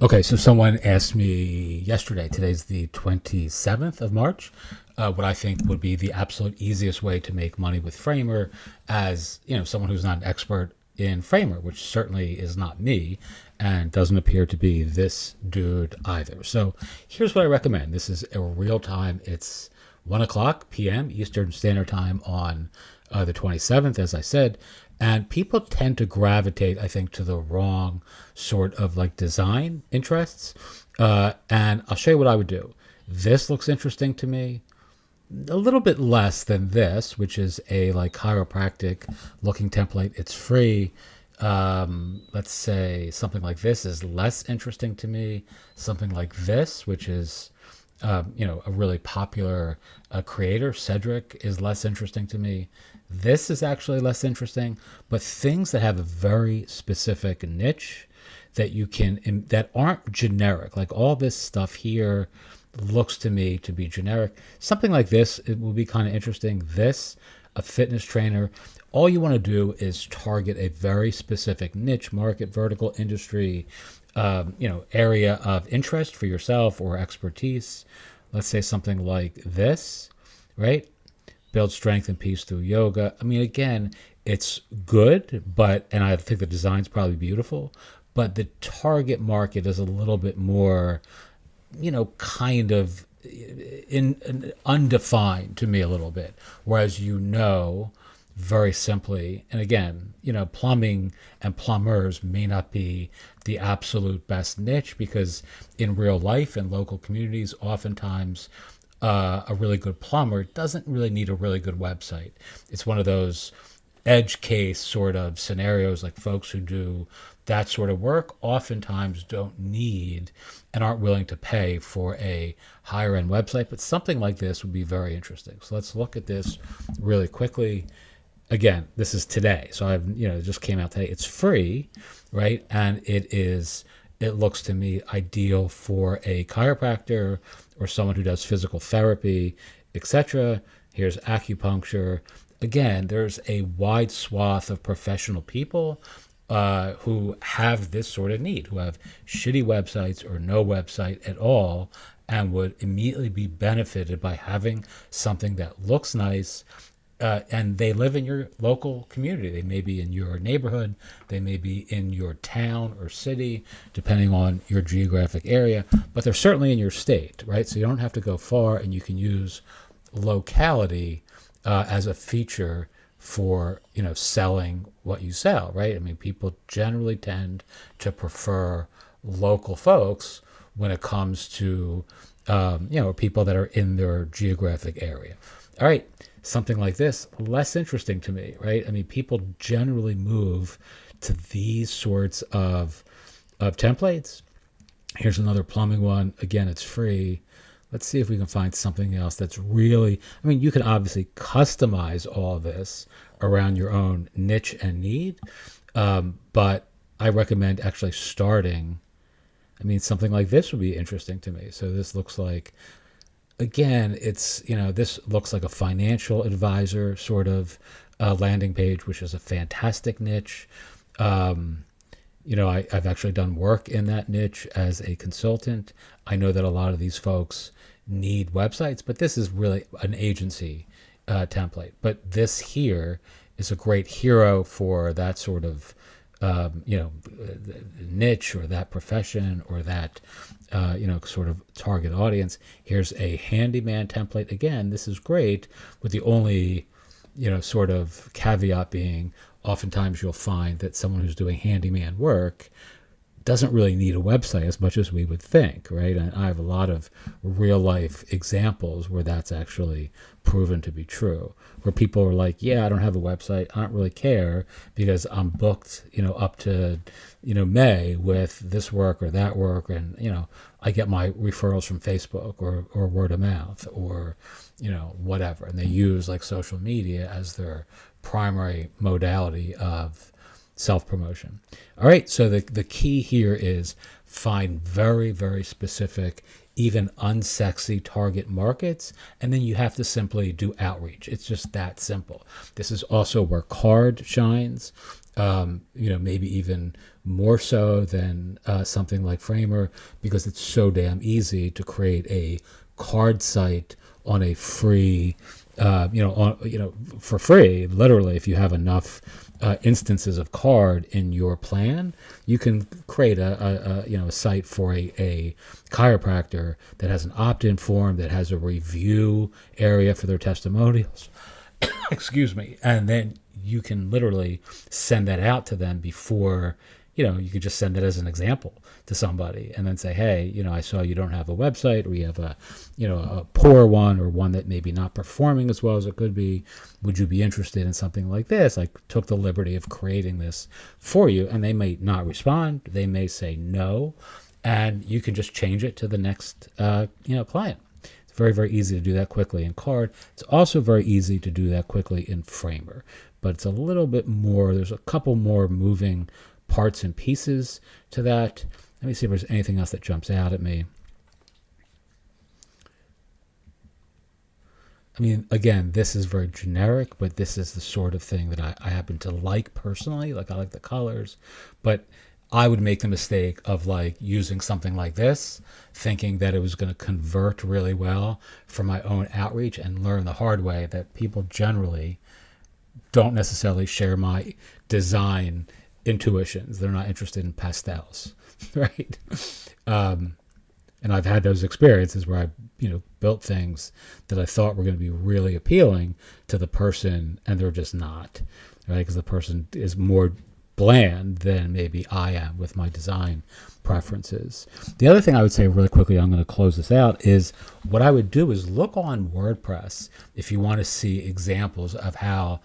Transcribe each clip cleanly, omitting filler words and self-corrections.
Okay, so someone asked me yesterday, today's the 27th of March, what I think would be the absolute easiest way to make money with Framer as, someone who's not an expert in Framer, which certainly is not me and doesn't appear to be this dude either. So here's what I recommend. This is a real time. It's 1 o'clock p.m. Eastern Standard Time on the 27th, as I said. And people tend to gravitate, I think, to the wrong sort of like design interests. And I'll show you what I would do. This looks interesting to me. A little bit less than this, which is a like chiropractic looking template. It's free. Let's say something like this is less interesting to me. Something like this, which is a really popular creator, Cedric, is less interesting to me. This is actually less interesting, but things that have a very specific niche that you can, that aren't generic, like all this stuff here looks to me to be generic. Something like this, it will be kind of interesting. This, a fitness trainer, all you want to do is target a very specific niche, market, vertical, industry, area of interest for yourself or expertise. Let's say something like this, right? Build strength and peace through yoga. I mean, again, it's good, and I think the design's probably beautiful, but the target market is a little bit more, kind of undefined to me a little bit. Whereas, very simply, and again, plumbing and plumbers may not be the absolute best niche because in real life and local communities, oftentimes a really good plumber doesn't really need a really good website. It's one of those edge case sort of scenarios, like folks who do that sort of work oftentimes don't need and aren't willing to pay for a higher end website. But something like this would be very interesting. So let's look at this really quickly. Again, this is today. So it just came out today. It's free, right? And it looks to me ideal for a chiropractor or someone who does physical therapy, etc. Here's acupuncture. Again, there's a wide swath of professional people who have this sort of need, who have shitty websites or no website at all, and would immediately be benefited by having something that looks nice. And they live in your local community. They may be in your neighborhood. They may be in your town or city, depending on your geographic area. But they're certainly in your state, right? So you don't have to go far, and you can use locality as a feature for selling what you sell, right? I mean, people generally tend to prefer local folks when it comes to people that are in their geographic area. All right. Something like this, less interesting to me, right? I mean, people generally move to these sorts of templates. Here's another plumbing one. Again, it's free. Let's see if we can find something else that's really, I mean, you can obviously customize all this around your own niche and need, but I recommend actually starting. I mean, something like this would be interesting to me. So this looks like, again, it's, this looks like a financial advisor sort of landing page, which is a fantastic niche. I've actually done work in that niche as a consultant. I know that a lot of these folks need websites, but this is really an agency template. But this here is a great hero for that sort of niche or that profession or that sort of target audience. Here's a handyman template. Again, this is great, with the only sort of caveat being oftentimes you'll find that someone who's doing handyman work doesn't really need a website as much as we would think, right? And I have a lot of real life examples where that's actually proven to be true, where people are like, yeah, I don't have a website. I don't really care because I'm booked, up to, May with this work or that work. And, I get my referrals from Facebook or word of mouth or, whatever. And they use like social media as their primary modality of self-promotion. All right, so the key here is find very, very specific, even unsexy target markets, and then you have to simply do outreach. It's just that simple. This is also where Card shines, maybe even more so than something like Framer, because it's so damn easy to create a card site on a free, for free. Literally, if you have enough instances of card in your plan, you can create a site for a chiropractor that has an opt-in form, that has a review area for their testimonials. Excuse me. And then you can literally send that out to them before, you could just send it as an example to somebody and then say, hey, I saw you don't have a website, or you have a poor one, or one that maybe not performing as well as it could be. Would you be interested in something like this? I took the liberty of creating this for you. And they may not respond. They may say no. And you can just change it to the next, client. It's very, very easy to do that quickly in Card. It's also very easy to do that quickly in Framer, but it's a little bit more, there's a couple more moving parts and pieces to that. Let me see if there's anything else that jumps out at me. I mean, again, this is very generic, but this is the sort of thing that I happen to like personally. Like, I like the colors, but I would make the mistake of like using something like this, thinking that it was going to convert really well for my own outreach, and learn the hard way that people generally don't necessarily share my design intuitions. They're not interested in pastels, right? And I've had those experiences where I, built things that I thought were going to be really appealing to the person, and they're just not, right? Because the person is more bland than maybe I am with my design preferences. The other thing I would say really quickly, I'm going to close this out, is what I would do is look on WordPress if you want to see examples of how,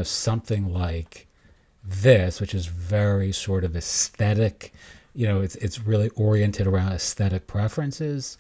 something like this, which is very sort of aesthetic, it's really oriented around aesthetic preferences,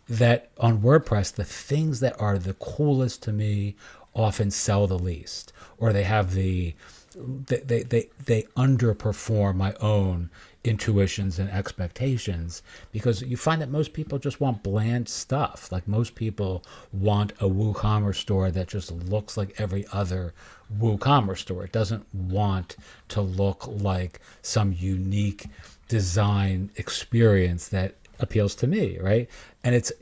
that on WordPress, the things that are the coolest to me often sell the least, or they have they underperform my own intuitions and expectations, because you find that most people just want bland stuff. Like, most people want a WooCommerce store that just looks like every other WooCommerce store. It doesn't want to look like some unique design experience that appeals to me, right? And it's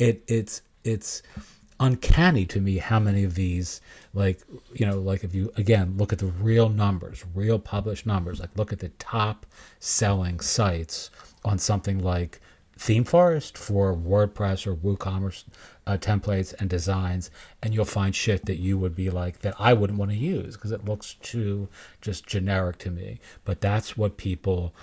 uncanny to me how many of these, like if you again look at the real numbers, real published numbers, like look at the top selling sites on something like ThemeForest for WordPress or WooCommerce templates and designs, and you'll find shit that you would be like, that I wouldn't want to use because it looks too just generic to me. But that's what people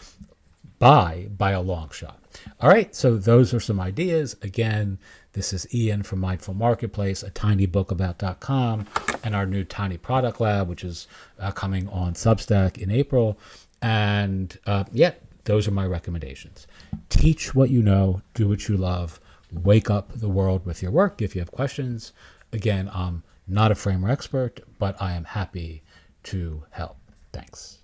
by a long shot. All right, so those are some ideas. Again, this is Ian from Mindful Marketplace, a tinybookabout.com, and our new Tiny Product Lab, which is coming on Substack in April. And those are my recommendations. Teach what you know, do what you love, wake up the world with your work. If you have questions, again, I'm not a Framer expert, but I am happy to help. Thanks.